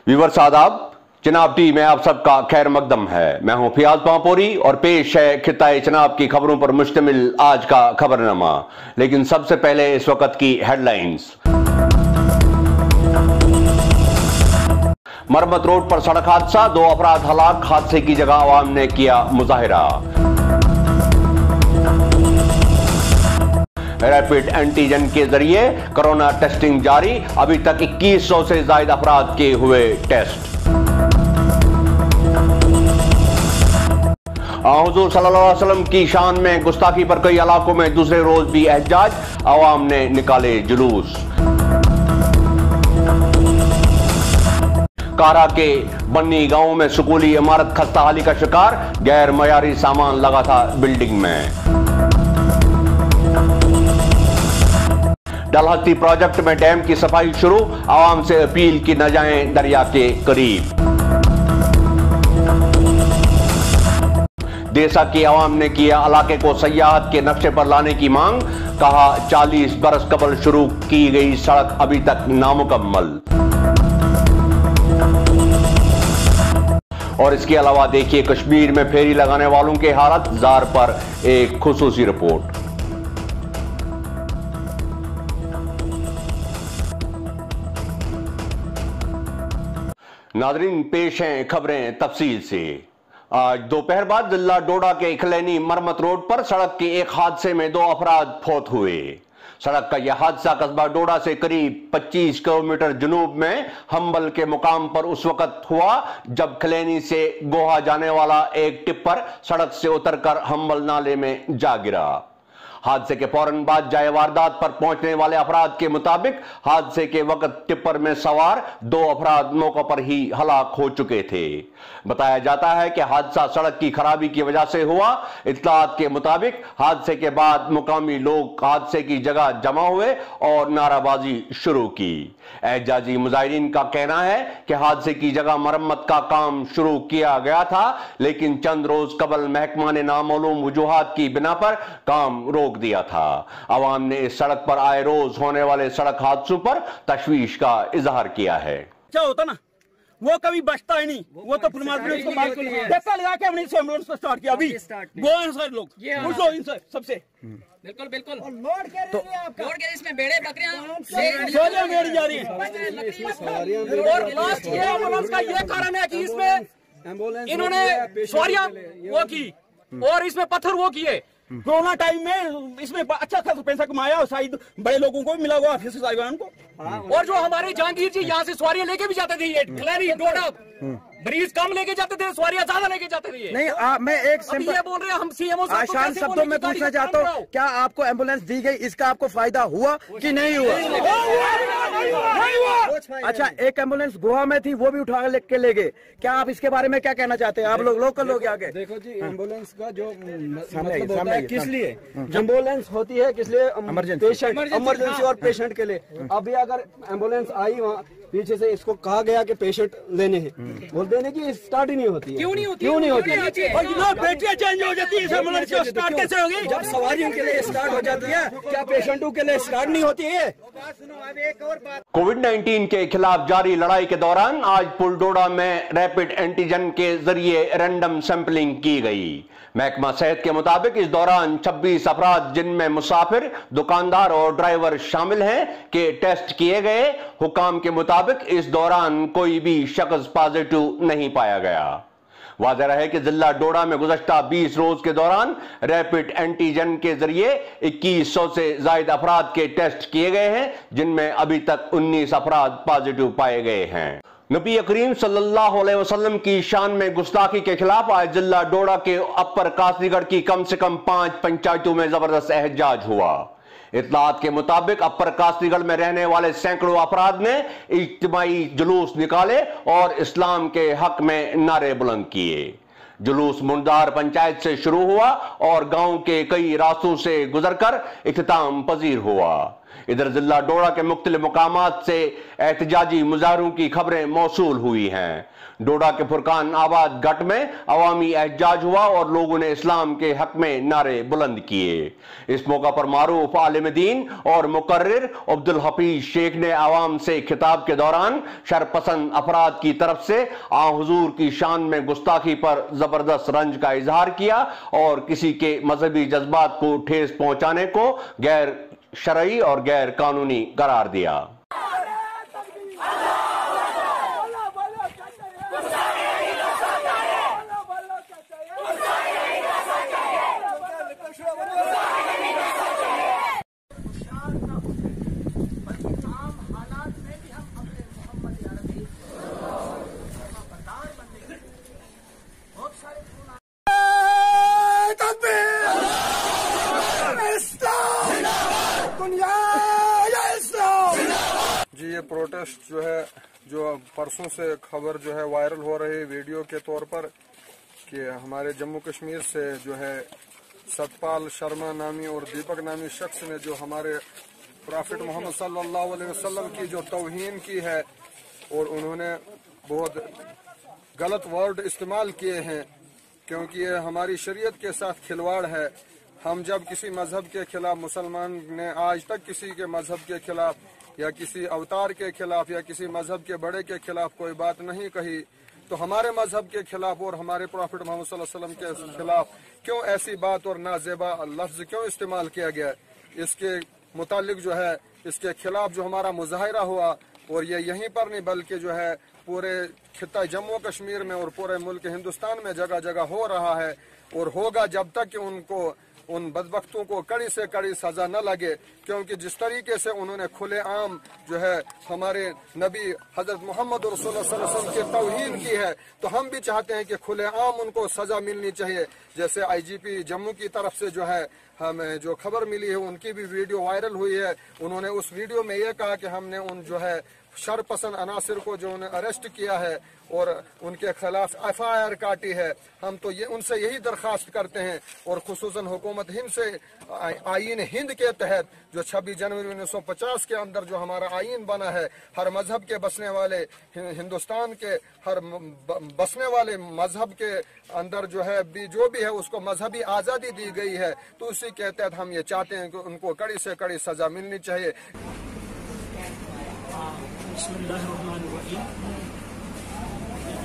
Viewers आदाब, Chenab T में आप सबका खैर मकदम है। मैं हूं फियाज पांपोरी और पेश है खिताए चिनाब की खबरों पर मुश्तमिल आज का खबरनामा। लेकिन सबसे पहले इस वक्त की हेडलाइंस। मरम्मत रोड पर सड़क हादसा, 2 अफराद हलाक, हादसे की जगह आवाम ने किया मुजाहिरा। रैपिड एंटीजन के जरिए कोरोना टेस्टिंग जारी, अभी तक 2100 से ज्यादा अफराद के हुए टेस्ट। हुजूर सल्लल्लाहु अलैहि वसल्लम की शान में गुस्ताखी पर कई इलाकों में दूसरे रोज भी एहतजाज, अवाम ने निकाले जुलूस। कारा के बन्नी गांव में स्कूली इमारत खस्ताहाली का शिकार, गैर मयारी सामान लगा था बिल्डिंग में। डलहस्ती प्रोजेक्ट में डैम की सफाई शुरू, आवाम से अपील की न जाएं दरिया के करीब। देसा की आवाम ने किया इलाके को सयाहत के नक्शे पर लाने की मांग, कहा 40 बरस कबल शुरू की गई सड़क अभी तक नामुकम्मल। और इसके अलावा देखिए कश्मीर में फेरी लगाने वालों के हालत, जार पर एक खुसूसी रिपोर्ट। नाजरीन, पेश हैं खबरें तफसील से। आज दोपहर बाद जिला डोडा के खलैनी मरम्मत रोड पर सड़क के एक हादसे में 2 अफराद फौत हुए। सड़क का यह हादसा कस्बा डोडा से करीब 25 किलोमीटर जनूब में हम्बल के मुकाम पर उस वक्त हुआ जब खलैनी से गोहा जाने वाला एक टिप्पर सड़क से उतरकर हम्बल नाले में जा गिरा। हादसे के फौरन बाद जाए वारदात पर पहुंचने वाले अफराद के मुताबिक हादसे के वक्त टिप्पर में सवार 2 अफराद मौके पर ही हलाक हो चुके थे। बताया जाता है कि हादसा सड़क की खराबी की वजह से हुआ। इत्तलात के मुताबिक हादसे के बाद मुकामी लोग हादसे की जगह जमा हुए और नाराबाजी शुरू की। एहजाजी मुजाहिरीन का कहना है कि हादसे की जगह मरम्मत का काम शुरू किया गया था, लेकिन चंद रोज कबल महकमा ने नामालूम वजूहात की बिना पर काम रोक दिया था। अवाम ने इस सड़क पर आए रोज होने वाले सड़क हादसों पर तशवीश का इजहार किया है। क्या होता ना, वो कभी बचता ही नहीं, वो तो धक्का लगा के हमने एम्बुलेंस को स्टार्ट किया। अभी वो हैं सारे लोग, पूछो इनसे सबसे। बिल्कुल बिल्कुल। और लोड के इसमें भेड़े बकरियां सोजा मेरी जा रही हैं। और लास्ट ये एम्बुलेंस का ये कारण है कि इसमें इन्होंने सवारियां वो की और इसमें पत्थर वो किए। कोरोना टाइम में इसमें अच्छा खासा पैसा कमाया और शायद बड़े लोगों को भी मिला हुआ ऑफिस को। और जो हमारे जहांगीर जी यहाँ से सवारियां लेके भी जाते थे, ये खलैनी डोडा मरीज कम लेके जाते थे, सवारियां ज्यादा लेके जाते थे। नहीं मैं एक ये बोल रहे हैं हम सीएमओ आसान शब्दों में पूछना चाहता हूँ, क्या आपको एम्बुलेंस दी गई, इसका आपको फायदा हुआ कि नहीं हुआ? अच्छा, एक एम्बुलेंस गोवा में थी, वो भी उठा के ले गए, क्या आप इसके बारे में क्या कहना चाहते हैं? आप लोग लोकल लोग आगे देखो जी, एम्बुलेंस का जो सामने किस लिए एम्बुलेंस होती है, किस लिए? इमरजेंसी और पेशेंट के लिए। अभी अगर एम्बुलेंस आई वहाँ पीछे से इसको कहा गया कि पेशेंट लेने हैं, बोल देने की स्टार्ट ही नहीं होती है। क्यों नहीं होती? बैटरियां चेंज हो जाती है, स्टार्ट कैसे होगी? जब सवारियों के लिए स्टार्ट हो जाती है, क्या पेशेंटों के लिए स्टार्ट नहीं होती है? कोविड-19 के खिलाफ जारी लड़ाई के दौरान आज पुलडोडा में रैपिड एंटीजन के जरिए रैंडम सैंपलिंग की गई। महकमा सेहत के मुताबिक इस दौरान 26 अफराद, जिनमें मुसाफिर, दुकानदार और ड्राइवर शामिल हैं, के टेस्ट किए गए। हुकाम के मुताबिक इस दौरान कोई भी शख्स पॉजिटिव नहीं पाया गया। वाज़ेह है कि जिला डोडा में गुज़श्ता 20 रोज के दौरान रैपिड एंटीजन के जरिए 2100 से ज्यादा अफराद के टेस्ट किए गए हैं, जिनमें अभी तक 19 अफराद पॉजिटिव पाए गए हैं। नबी करीम सल्लल्लाहु अलैहि वसल्लम की शान में गुस्ताखी के खिलाफ आज जिला डोडा के अपर कासरीगढ़ की कम से कम 5 पंचायतों में जबरदस्त एहतजाज हुआ। इत्तलात के मुताबिक अपर कासरीगढ़ में रहने वाले सैकड़ों अफराद ने इज्तिमाई जुलूस निकाले और इस्लाम के हक में नारे बुलंद किए। जुलूस मुंडार पंचायत से शुरू हुआ और गांव के कई रास्तों से गुजरकर इख्तिताम पजीर हुआ। इधर जिला डोडा के मुख्तलिफ मुकामात से एहतजाजी मुजाहरों की खबरें मौसूल हुई हैं। डोडा के फुरकान आबाद गट में अवामी एहतजाज हुआ और लोगों ने इस्लाम के हक में नारे बुलंद किए। इस मौका पर मारूफ आलिम दीन और मुकर्रिर अब्दुल हफीज शेख ने आवाम से खिताब के दौरान शरपसंद अफराद की तरफ से आ हुजूर की शान में गुस्ताखी पर जबरदस्त रंज का इजहार किया और किसी के मजहबी जज्बात को ठेस पहुंचाने को गैर शरई और गैर कानूनी करार दिया। जी ये प्रोटेस्ट जो है, जो परसों से खबर जो है वायरल हो रही वीडियो के तौर पर कि हमारे जम्मू कश्मीर से जो है सतपाल शर्मा नामी और दीपक नामी शख्स ने जो हमारे प्रॉफिट मोहम्मद सल्लल्लाहु अलैहि वसल्लम की जो तौहीन की है और उन्होंने बहुत गलत वर्ड इस्तेमाल किए हैं, क्योंकि ये हमारी शरीयत के साथ खिलवाड़ है। हम जब किसी मजहब के खिलाफ, मुसलमान ने आज तक किसी के मजहब के खिलाफ या किसी अवतार के खिलाफ या किसी मजहब के बड़े के खिलाफ कोई बात नहीं कही, तो हमारे मजहब के खिलाफ और हमारे प्रॉफिट मोहम्मद सल्लल्लाहु अलैहि वसल्लम के खिलाफ क्यों ऐसी बात और नाजेबा लफ्ज क्यों इस्तेमाल किया गया? इसके मुतालिक जो है, इसके खिलाफ जो हमारा मुजाहिरा हुआ, और ये यहीं पर नहीं बल्कि जो है पूरे खिता जम्मू कश्मीर में और पूरे मुल्क हिंदुस्तान में जगह जगह हो रहा है और होगा जब तक कि उनको, उन बदबख्तों को कड़ी से कड़ी सजा न लगे। क्योंकि जिस तरीके से उन्होंने खुलेआम जो है हमारे नबी हजरत मोहम्मद रसूलुल्लाह सल्लल्लाहु अलैहि वसल्लम की तौहीन की है, तो हम भी चाहते हैं कि खुलेआम उनको सजा मिलनी चाहिए। जैसे आईजीपी जम्मू की तरफ से जो है हमें जो खबर मिली है, उनकी भी वीडियो वायरल हुई है। उन्होंने उस वीडियो में ये कहा कि हमने उन जो है शरपसंद अनासिर को जो उन्हें अरेस्ट किया है और उनके खिलाफ FIR काटी है। हम तो ये उनसे यही दरख्वास्त करते हैं और खुसूसन हुकूमत हिंद से आईन हिंद के तहत जो 26 जनवरी 1950 के अंदर जो हमारा आईन बना है, हर मजहब के बसने वाले, हिंदुस्तान के हर बसने वाले मजहब के अंदर जो है जो भी है उसको मजहबी आज़ादी दी गई है, तो उसी के तहत हम ये चाहते हैं कि उनको कड़ी से कड़ी सजा मिलनी चाहिए।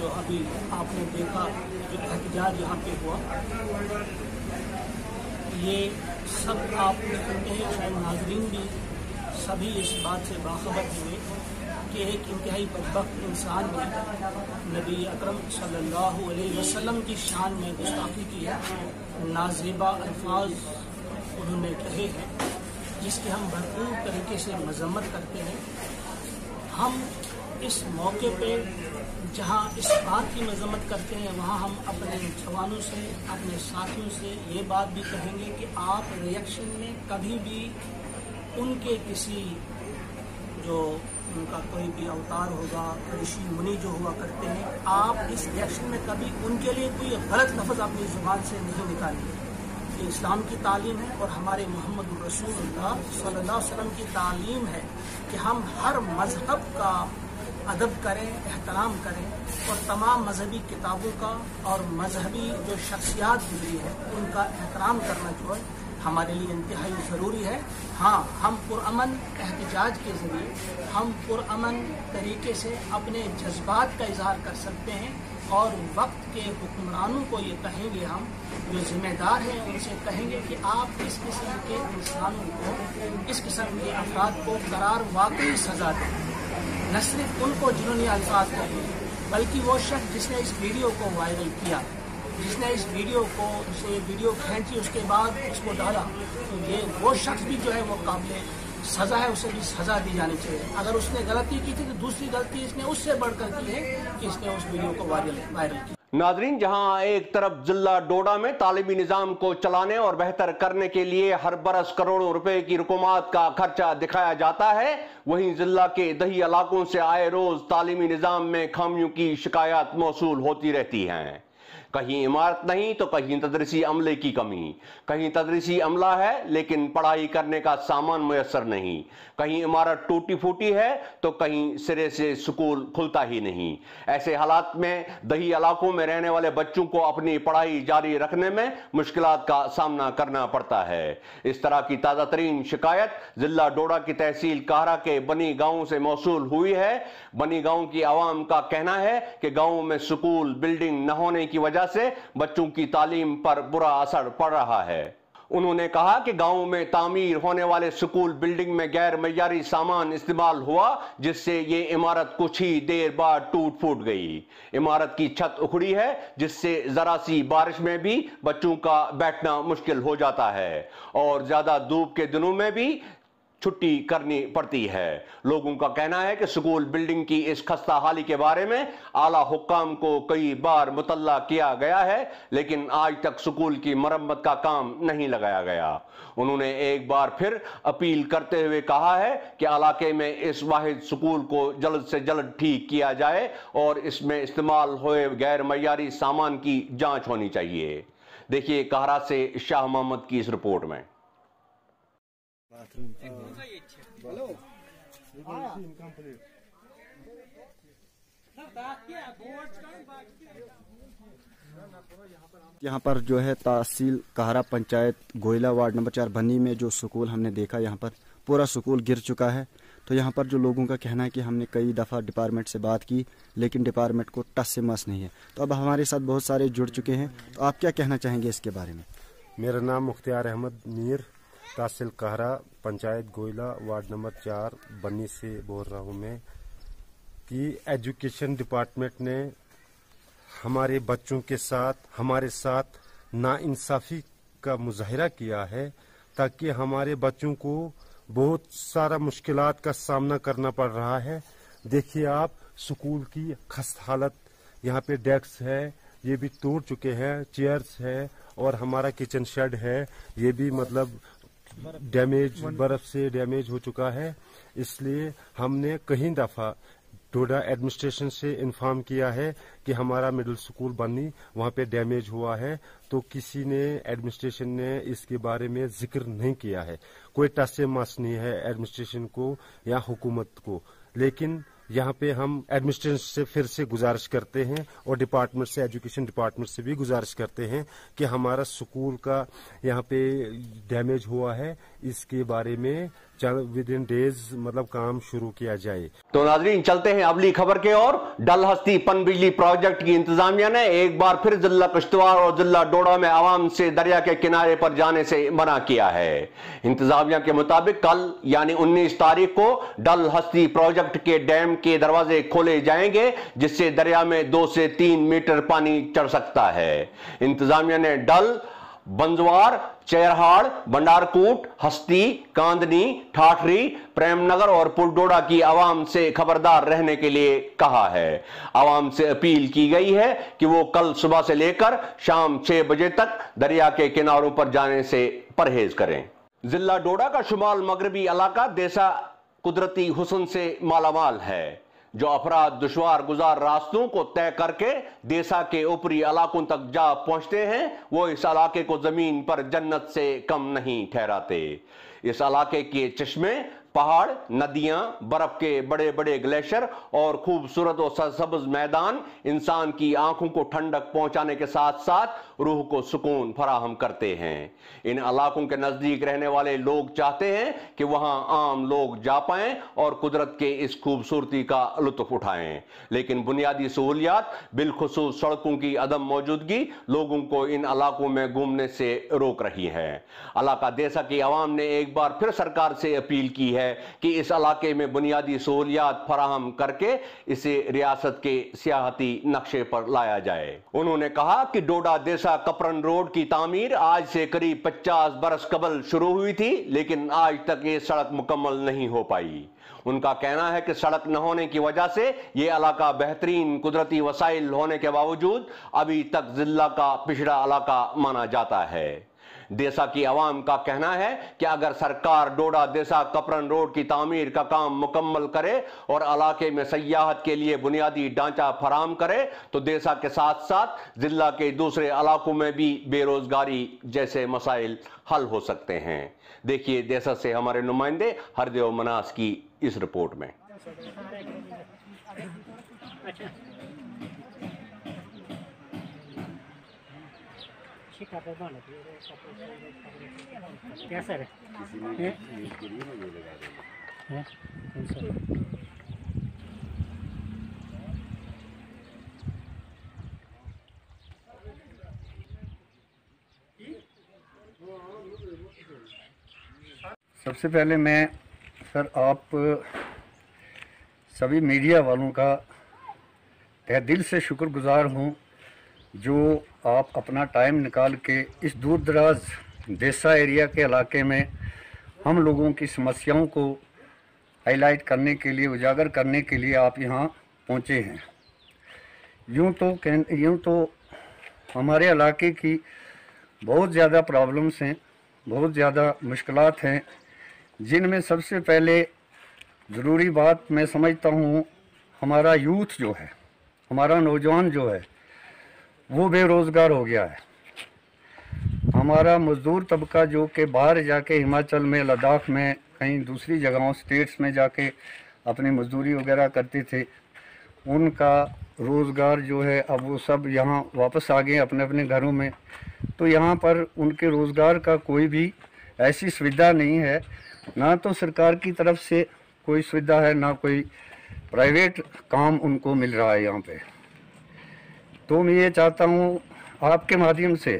जो अभी आपने देखा जो एहतजाज यहाँ पे हुआ, ये सब आप देखते हैं, शायद नाज़रीन भी सभी इस बात से बाखबर हुए कि एक इंतहाई बदबख्त इंसान ने नबी अकरम सल्लल्लाहु अलैहि वसल्लम की शान में गुस्ताखी की है, नाज़ेबा अल्फाज उन्होंने कहे हैं, जिसकी हम भरपूर तरीके से मजम्मत करते हैं। हम इस मौके पे जहाँ इस बात की मजम्मत करते हैं, वहाँ हम अपने जवानों से, अपने साथियों से ये बात भी कहेंगे कि आप रिएक्शन में कभी भी उनके किसी जो उनका कोई भी अवतार होगा, ऋषि मुनि जो हुआ करते हैं, आप इस रिएक्शन में कभी उनके लिए कोई गलत लफ्ज़ अपनी जुबान से नहीं निकालेंगे। ये इस्लाम की तालीम है और हमारे मोहम्मद रसूलुल्लाह सल्लल्लाहु अलैहि वसल्लम की तालीम है कि हम हर मजहब का अदब करें, एहतराम करें और तमाम मजहबी किताबों का और मजहबी जो शख्सियात गुजरी है उनका एहतराम करना जो है हमारे लिए इंतहाई ज़रूरी है। हाँ, हम पुरअमन एहतजाज के ज़रिए हम पुरअमन तरीके से अपने जज्बात का इजहार कर सकते हैं और वक्त के हुक्मरानों को ये कहेंगे, हम जो जिम्मेदार हैं उनसे कहेंगे कि आप इस किस्म के इंसानों को, इस किस्म के अफराद को करार वाकई सजा दें। न सिर्फ उनको जिन्होंने अल्फाज कहे, बल्कि वो शख्स जिसने इस वीडियो को वायरल किया, जिसने इस वीडियो को से वीडियो खींची उसके बाद उसको डाला, तो ये वो शख्स भी जो है वो काबिल सजा है, उसे भी सजा दी जानी चाहिए। अगर उसने गलती की थी तो दूसरी गलती इसने उससे बढ़कर की है कि इसने उस वीडियो को वायरल किया। नाजरीन, जहां एक तरफ जिला डोडा में तालीमी निजाम को चलाने और बेहतर करने के लिए हर बरस करोड़ों रुपए की रकूमात का खर्चा दिखाया जाता है, वहीं जिला के दही इलाकों से आए रोज तालीमी निजाम में खामियों की शिकायत मौसूल होती रहती हैं। कहीं इमारत नहीं तो कहीं तदरीसी अमले की कमी, कहीं तदरीसी अमला है लेकिन पढ़ाई करने का सामान मुयस्सर नहीं, कहीं इमारत टूटी फूटी है तो कहीं सिरे से स्कूल खुलता ही नहीं। ऐसे हालात में दही इलाकों में रहने वाले बच्चों को अपनी पढ़ाई जारी रखने में मुश्किलात का सामना करना पड़ता है। इस तरह की ताज़ा तरीन शिकायत जिला डोडा की तहसील काहरा के बनी गांव से मौसूल हुई है। बनी गांव की आवाम का कहना है कि गांव में स्कूल बिल्डिंग न होने की वजह से बच्चों की तालीम पर बुरा असर पड़ रहा है। उन्होंने कहा कि गांव में तामीर होने वाले स्कूल बिल्डिंग में गैर मयारी सामान इस्तेमाल हुआ, जिससे ये इमारत कुछ ही देर बाद टूट फूट गई। इमारत की छत उखड़ी है, जिससे जरा सी बारिश में भी बच्चों का बैठना मुश्किल हो जाता है और ज्यादा धूप के दिनों में भी छुट्टी करनी पड़ती है। लोगों का कहना है कि स्कूल बिल्डिंग की इस खस्ता हाली के बारे में आला हुक्काम को कई बार मुतल्ला किया गया है, लेकिन आज तक स्कूल की मरम्मत का काम नहीं लगाया गया। उन्होंने एक बार फिर अपील करते हुए कहा है कि इलाके में इस वाहिद स्कूल को जल्द से जल्द ठीक किया जाए और इसमें इस्तेमाल हुए गैर मयारी सामान की जांच होनी चाहिए। देखिए काहरा से शाह मोहम्मद की इस रिपोर्ट में। यहाँ पर जो है तहसील काहरा पंचायत गोयला वार्ड नंबर 4 बन्नी में जो स्कूल हमने देखा, यहाँ पर पूरा स्कूल गिर चुका है। तो यहाँ पर जो लोगों का कहना है कि हमने कई दफ़ा डिपार्टमेंट से बात की, लेकिन डिपार्टमेंट को टस से मस नहीं है। तो अब हमारे साथ बहुत सारे जुड़ चुके हैं, तो आप क्या कहना चाहेंगे इसके बारे में? मेरा नाम मुख्तियार अहमद मीर, तहसील काहरा पंचायत गोयला वार्ड नंबर 4 बन्नी से बोल रहा हूँ मैं कि एजुकेशन डिपार्टमेंट ने हमारे बच्चों के साथ हमारे साथ नाइंसाफ़ी का मुजाहिरा किया है, ताकि हमारे बच्चों को बहुत सारा मुश्किलात का सामना करना पड़ रहा है। देखिए आप, स्कूल की खस्त हालत, यहाँ पे डेस्क है ये भी टूट चुके हैं, चेयर्स है और हमारा किचन शेड है ये भी मतलब डैमेज, बर्फ से डैमेज हो चुका है। इसलिए हमने कई दफ़ा डोडा एडमिनिस्ट्रेशन से इन्फॉर्म किया है कि हमारा मिडिल स्कूल बन्नी वहाँ पे डैमेज हुआ है, तो किसी ने एडमिनिस्ट्रेशन ने इसके बारे में जिक्र नहीं किया है। कोई टस से मस नहीं है एडमिनिस्ट्रेशन को या हुकूमत को। लेकिन यहाँ पे हम एडमिनिस्ट्रेशन से फिर से गुजारिश करते हैं और डिपार्टमेंट से, एजुकेशन डिपार्टमेंट से भी गुजारिश करते हैं कि हमारा स्कूल का यहाँ पे डैमेज हुआ है, इसके बारे में विद इन डेज मतलब काम शुरू किया जाए। तो नाजरीन, चलते हैं अगली खबर के ओर। डल हस्ती पन बिजली प्रोजेक्ट की इंतजामिया ने एक बार फिर जिला किश्तवाड़ और जिला डोडा में आवाम से दरिया के किनारे पर जाने से मना किया है। इंतजामिया के मुताबिक कल यानी 19 तारीख को डल हस्ती प्रोजेक्ट के डैम के दरवाजे खोले जाएंगे, जिससे दरिया में 2 से 3 मीटर पानी चढ़ सकता है। इंतजामिया ने डल, बंजवार, चेरहाड़, भंडारकूट, हस्ती, कांदनी, ठाठरी, प्रेमनगर और पुलडोडा की आवाम से खबरदार रहने के लिए कहा है। आवाम से अपील की गई है कि वो कल सुबह से लेकर शाम 6 बजे तक दरिया के किनारों पर जाने से परहेज करें। जिला डोडा का शुमाल मगरबी इलाका देसा कुदरती हुस्न से मालामाल है। जो अफराद दुश्वार गुजार रास्तों को तय करके देसा के ऊपरी इलाकों तक जा पहुंचते हैं, वो इस इलाके को जमीन पर जन्नत से कम नहीं ठहराते। इस इलाके के चश्मे, पहाड़, नदियां, बर्फ के बड़े बड़े ग्लेशियर और खूबसूरत और सरसब्ज मैदान इंसान की आंखों को ठंडक पहुंचाने के साथ साथ रूह को सुकून फराहम करते हैं। इन इलाकों के नजदीक रहने वाले लोग चाहते हैं कि वहां आम लोग जा पाएं और कुदरत के इस खूबसूरती का लुत्फ उठाएं, लेकिन बुनियादी सहूलियात बिलखुसूस सड़कों की अदम मौजूदगी लोगों को इन इलाकों में घूमने से रोक रही है। इलाका देसा की आवाम ने एक बार फिर सरकार से अपील की है कि इस इलाके में बुनियादी सहूलियात फराहम करके इसे रियासत के सियाहती नक्शे पर लाया जाए। उन्होंने कहा कि डोडा देसा कपरन रोड की तामीर आज से करीब 50 बरस कबल शुरू हुई थी, लेकिन आज तक ये सड़क मुकम्मल नहीं हो पाई। उनका कहना है कि सड़क न होने की वजह से यह इलाका बेहतरीन कुदरती वसाइल होने के बावजूद अभी तक जिला का पिछड़ा इलाका माना जाता है। देसा की आवाम का कहना है कि अगर सरकार डोडा देसा कपरन रोड की तामीर का काम मुकम्मल करे और इलाके में सयाहत के लिए बुनियादी ढांचा फराम करे तो देसा के साथ साथ जिला के दूसरे इलाकों में भी बेरोजगारी जैसे मसाइल हल हो सकते हैं। देखिए देसा से हमारे नुमाइंदे हरदेव मनास की इस रिपोर्ट में। कैसा है? सबसे पहले मैं सर आप सभी मीडिया वालों का तहे दिल से शुक्रगुजार हूँ जो आप अपना टाइम निकाल के इस दूर दराज देसा एरिया के इलाके में हम लोगों की समस्याओं को हाईलाइट करने के लिए, उजागर करने के लिए आप यहाँ पहुँचे हैं। यूँ तो हमारे इलाके की बहुत ज़्यादा प्रॉब्लम्स हैं, बहुत ज़्यादा मुश्किलात हैं, जिनमें सबसे पहले ज़रूरी बात मैं समझता हूँ हमारा यूथ जो है, हमारा नौजवान जो है वो बेरोज़गार हो गया है। हमारा मज़दूर तबका जो कि बाहर जाके हिमाचल में, लद्दाख में, कहीं दूसरी जगहों स्टेट्स में जाके अपनी मज़दूरी वगैरह करते थे, उनका रोज़गार जो है अब वो सब यहाँ वापस आ गए अपने अपने घरों में। तो यहाँ पर उनके रोज़गार का कोई भी ऐसी सुविधा नहीं है, ना तो सरकार की तरफ से कोई सुविधा है, ना कोई प्राइवेट काम उनको मिल रहा है यहाँ पे। तो मैं ये चाहता हूँ आपके माध्यम से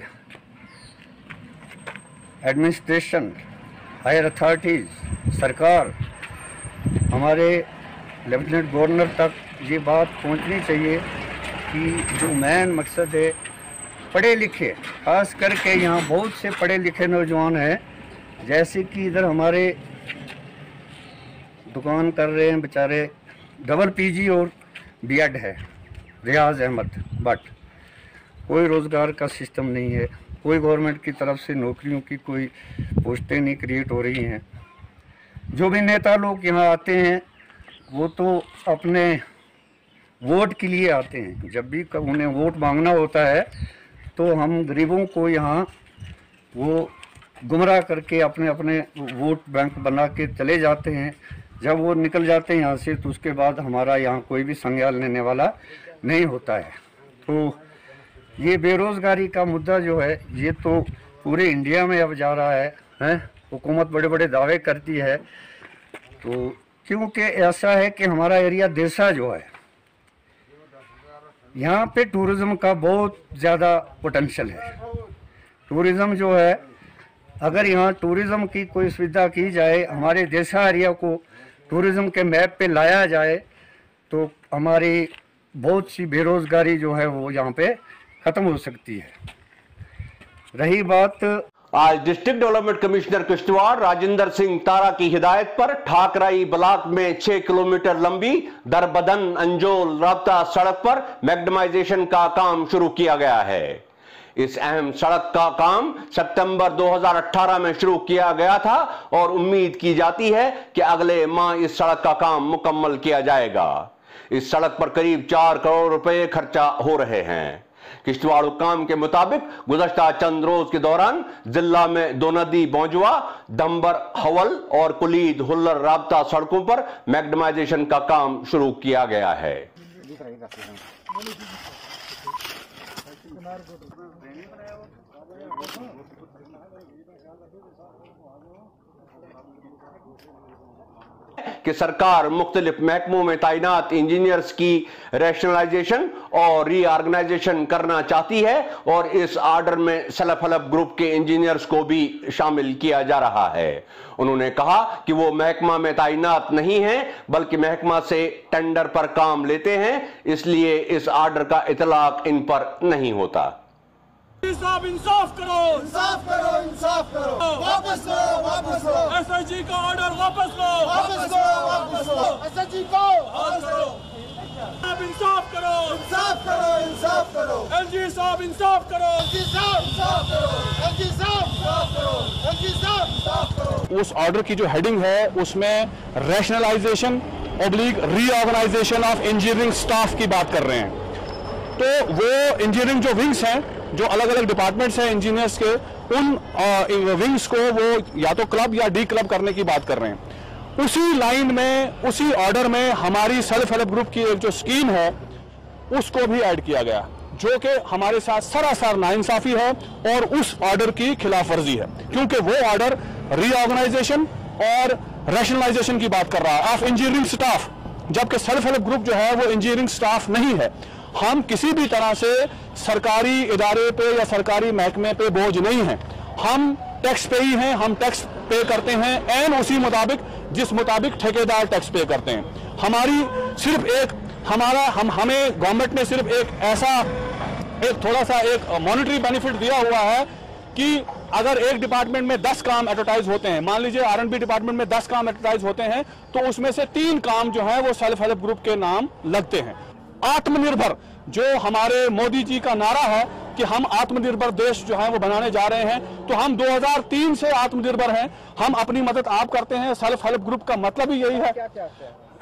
एडमिनिस्ट्रेशन, हायर अथॉरिटीज़, सरकार, हमारे लेफ्टिनेंट गवर्नर तक ये बात पहुँचनी चाहिए कि जो मेन मकसद है पढ़े लिखे, खास करके यहाँ बहुत से पढ़े लिखे नौजवान हैं, जैसे कि इधर हमारे दुकान कर रहे हैं बेचारे, डबल पीजी और बीएड है, रियाज अहमद, बट कोई रोज़गार का सिस्टम नहीं है, कोई गवर्नमेंट की तरफ से नौकरियों की कोई पोस्टें नहीं क्रिएट हो रही हैं। जो भी नेता लोग यहाँ आते हैं वो तो अपने वोट के लिए आते हैं, जब भी उन्हें वोट मांगना होता है तो हम गरीबों को यहाँ वो गुमराह करके अपने अपने वोट बैंक बना के चले जाते हैं। जब वो निकल जाते हैं यहाँ से तो उसके बाद हमारा यहाँ कोई भी संज्ञान लेने वाला नहीं होता है। तो ये बेरोज़गारी का मुद्दा जो है ये तो पूरे इंडिया में अब जा रहा है। हुकूमत बड़े बड़े दावे करती है, तो क्योंकि ऐसा है कि हमारा एरिया देसा जो है यहाँ पे टूरिज़्म का बहुत ज़्यादा पोटेंशियल है। टूरिज़्म जो है, अगर यहाँ टूरिज़्म की कोई सुविधा की जाए, हमारे देसा एरिया को टूरिज़्म के मैप पे लाया जाए तो हमारी बहुत सी बेरोज़गारी जो है वो यहाँ पे ख़त्म हो सकती है। रही बात, आज district development commissioner Kishtwar Rajendra Singh Tara की हिदायत पर ठाकराई ब्लॉक में 6 किलोमीटर लंबी दरबदन अंजोल राब्ता सड़क पर मैग्नेमाइजेशन का काम शुरू किया गया है। इस अहम सड़क का काम सितंबर 2018 में शुरू किया गया था और उम्मीद की जाती है कि अगले माह इस सड़क का काम मुकम्मल किया जाएगा। इस सड़क पर करीब 4 करोड़ रुपए खर्चा हो रहे हैं। किश्तवाड़ हुक्काम के मुताबिक गुज़श्ता चंद रोज के दौरान जिला में दोनदी बौंजवा, दंबर हवल और कुलीद हुल्लर राब्ता सड़कों पर मैग्नेमाइजेशन का काम शुरू किया गया है। कि सरकार मुख्तलिफ महकमों में तैनात इंजीनियर्स की रैशनलाइजेशन और रीऑर्गेनाइजेशन करना चाहती है और इस आर्डर में सेल्फ हेल्प ग्रुप के इंजीनियर्स को भी शामिल किया जा रहा है। उन्होंने कहा कि वो महकमा में तैनात नहीं हैं बल्कि महकमा से टेंडर पर काम लेते हैं, इसलिए इस आर्डर का इतलाक इन पर नहीं होता। साहब इंसाफ करो, इंसाफ करो, इंसाफ करो, वापस लो, वापस लो, एसएचजी का ऑर्डर वापस लो, वापस लो, वापस लो, एसएचजी को वापस लो। साहब इंसाफ करो, इंसाफ करो, इंसाफ करो, एलजी साहब इंसाफ करो, एलजी साहब इंसाफ करो, एलजी साहब उस ऑर्डर की जो हेडिंग है उसमें rationalisation oblique reorganisation of engineering staff की बात कर रहे हैं। तो वो इंजीनियरिंग जो विंग्स हैं, जो अलग अलग डिपार्टमेंट्स हैं इंजीनियर्स के, उन विंग्स को वो या तो क्लब या डी क्लब करने की बात कर रहे हैं। उसी लाइन में, उसी ऑर्डर में हमारी सेल्फ हेल्प ग्रुप की एक जो स्कीम है उसको भी ऐड किया गया, जो कि हमारे साथ सरासर नाइंसाफी है और उस ऑर्डर की खिलाफ वर्जी है, क्योंकि वो ऑर्डर रीऑर्गेनाइजेशन और रैशनलाइजेशन की बात कर रहा है ऑफ इंजीनियरिंग स्टाफ, जबकि सेल्फ हेल्प ग्रुप जो है वो इंजीनियरिंग स्टाफ नहीं है। हम किसी भी तरह से सरकारी इदारे पे या सरकारी महकमे पे बोझ नहीं है, हम टैक्स पे ही हैं, हम टैक्स पे करते हैं एन उसी मुताबिक जिस मुताबिक ठेकेदार टैक्स पे करते हैं। हमारी सिर्फ एक हमें गवर्नमेंट ने सिर्फ एक थोड़ा सा एक मॉनेटरी बेनिफिट दिया हुआ है कि अगर एक डिपार्टमेंट में 10 काम एडवर्टाइज होते हैं, मान लीजिए R&B डिपार्टमेंट में 10 काम एडवर्टाइज होते हैं, तो उसमें से 3 काम जो है वो सेल्फ हेल्प ग्रुप के नाम लगते हैं। आत्मनिर्भर, जो हमारे मोदी जी का नारा है कि हम आत्मनिर्भर देश जो है वो बनाने जा रहे हैं, तो हम 2003 से आत्मनिर्भर हैं। हम अपनी मदद आप करते हैं, सेल्फ हेल्प ग्रुप का मतलब ही यही है।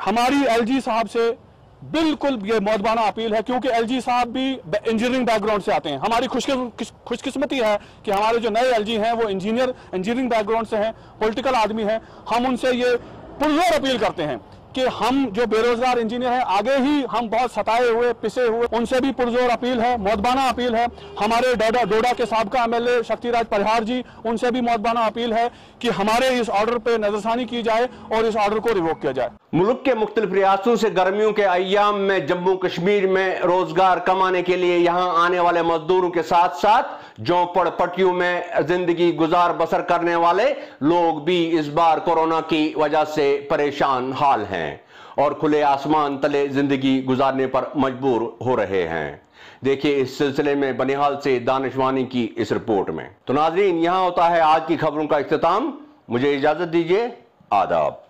हमारी LG साहब से बिल्कुल ये मौदबाना अपील है, क्योंकि LG साहब भी इंजीनियरिंग बैकग्राउंड से आते हैं। हमारी खुशकिस्मती है कि हमारे जो नए LG हैं वो इंजीनियरिंग बैकग्राउंड से हैं, पॉलिटिकल आदमी हैं। हम उनसे ये पुरजोर अपील करते हैं कि हम जो बेरोजगार इंजीनियर हैं, आगे ही हम बहुत सताए हुए पिसे हुए, उनसे भी पुरजोर अपील है, मौदबाना अपील है। हमारे डोडा के साबका MLA शक्तिराज परिहार जी, उनसे भी मौदबाना अपील है कि हमारे इस ऑर्डर पे नजरसानी की जाए और इस ऑर्डर को रिवोक किया जाए। मुल्क के मुख्तलिफ रियासतों से गर्मियों के अय्याम में जम्मू कश्मीर में रोजगार कमाने के लिए यहाँ आने वाले मजदूरों के साथ साथ झोंपड़ पट्टियों में जिंदगी गुजार बसर करने वाले लोग भी इस बार कोरोना की वजह से परेशान हाल हैं और खुले आसमान तले जिंदगी गुजारने पर मजबूर हो रहे हैं। देखिए इस सिलसिले में बनिहाल से दानिशवानी की इस रिपोर्ट में। तो नाजरीन, यहाँ होता है आज की खबरों का इख्तिताम। मुझे इजाजत दीजिए, आदाब।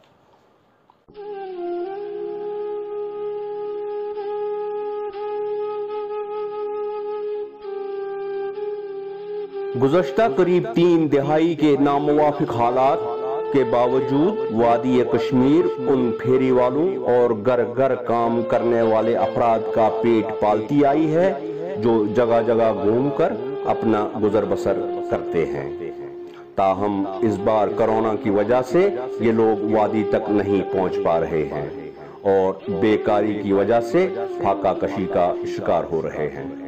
गुज़श्ता करीब 3 दिहाई के नामुवाफिक हालात के बावजूद वादी कश्मीर उन फेरी वालों और घर घर काम करने वाले अफराद का पेट पालती आई है जो जगह जगह घूमकर अपना गुजर बसर करते हैं। ताहम इस बार कोरोना की वजह से ये लोग वादी तक नहीं पहुंच पा रहे हैं और बेकारी की वजह से फाका कशी का शिकार हो रहे हैं।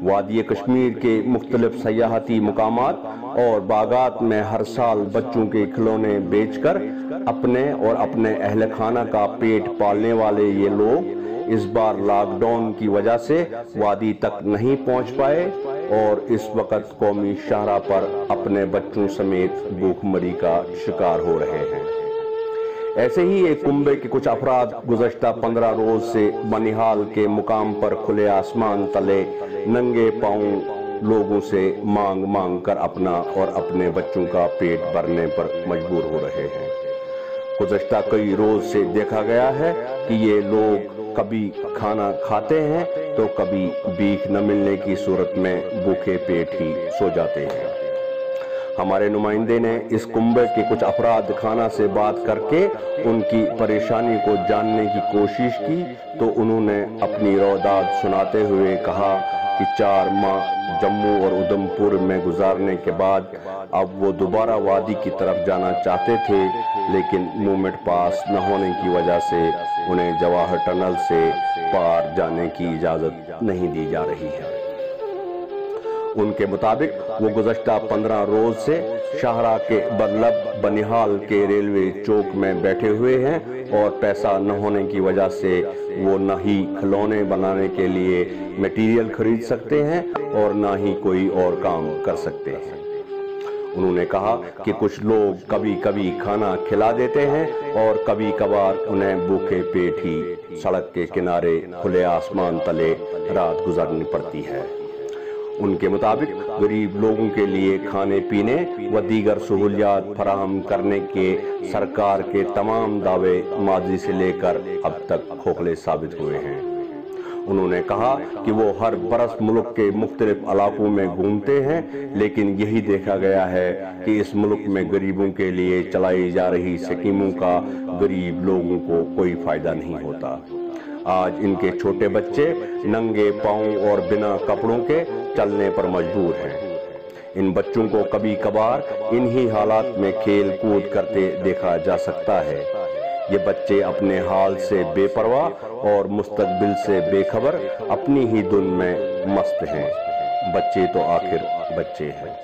वादी कश्मीर के मुख्तलिफ सयाहती मुकामात और बागात में हर साल बच्चों के खिलौने बेचकर अपने और अपने अहल खाना का पेट पालने वाले ये लोग इस बार लॉकडाउन की वजह से वादी तक नहीं पहुंच पाए और इस वक्त कौमी शाहरा पर अपने बच्चों समेत भूखमरी का शिकार हो रहे हैं। ऐसे ही एक कुंबे के कुछ अफराद गुज़श्ता 15 रोज से बनिहाल के मुकाम पर खुले आसमान तले नंगे पांव लोगों से मांग मांग कर अपना और अपने बच्चों का पेट भरने पर मजबूर हो रहे हैं। गुज़श्ता कई रोज से देखा गया है कि ये लोग कभी खाना खाते हैं तो कभी भीख न मिलने की सूरत में भूखे पेट ही सो जाते हैं। हमारे नुमाइंदे ने इस कुंबे के कुछ अफराद खाना से बात करके उनकी परेशानी को जानने की कोशिश की तो उन्होंने अपनी रौदाद सुनाते हुए कहा कि 4 माह जम्मू और उधमपुर में गुजारने के बाद अब वो दोबारा वादी की तरफ जाना चाहते थे, लेकिन मूवमेंट पास न होने की वजह से उन्हें जवाहर टनल से पार जाने की इजाज़त नहीं दी जा रही है। उनके मुताबिक वो गुज़श्ता 15 रोज से शाहरा के बदलब बनिहाल के रेलवे चौक में बैठे हुए हैं और पैसा न होने की वजह से वो न ही खिलौने बनाने के लिए मटेरियल खरीद सकते हैं और न ही कोई और काम कर सकते हैं। उन्होंने कहा कि कुछ लोग कभी कभी खाना खिला देते हैं और कभी कभार उन्हें भूखे पेट ही सड़क के किनारे खुले आसमान तले रात गुजारनी पड़ती है। उनके मुताबिक गरीब लोगों के लिए खाने पीने व दीगर सहूलियात फराहम करने के सरकार के तमाम दावे माजी से लेकर अब तक खोखले साबित हुए हैं। उन्होंने कहा कि वो हर बरस मुल्क के मुख्तलिफ इलाकों में घूमते हैं, लेकिन यही देखा गया है कि इस मुल्क में गरीबों के लिए चलाई जा रही स्कीमों का गरीब लोगों को कोई फायदा नहीं होता। आज इनके छोटे बच्चे नंगे पांव और बिना कपड़ों के चलने पर मजबूर हैं। इन बच्चों को कभी कभार इन्हीं हालात में खेल कूद करते देखा जा सकता है। ये बच्चे अपने हाल से बेपरवाह और मुस्तकबिल से बेखबर अपनी ही धुन में मस्त हैं। बच्चे तो आखिर बच्चे हैं।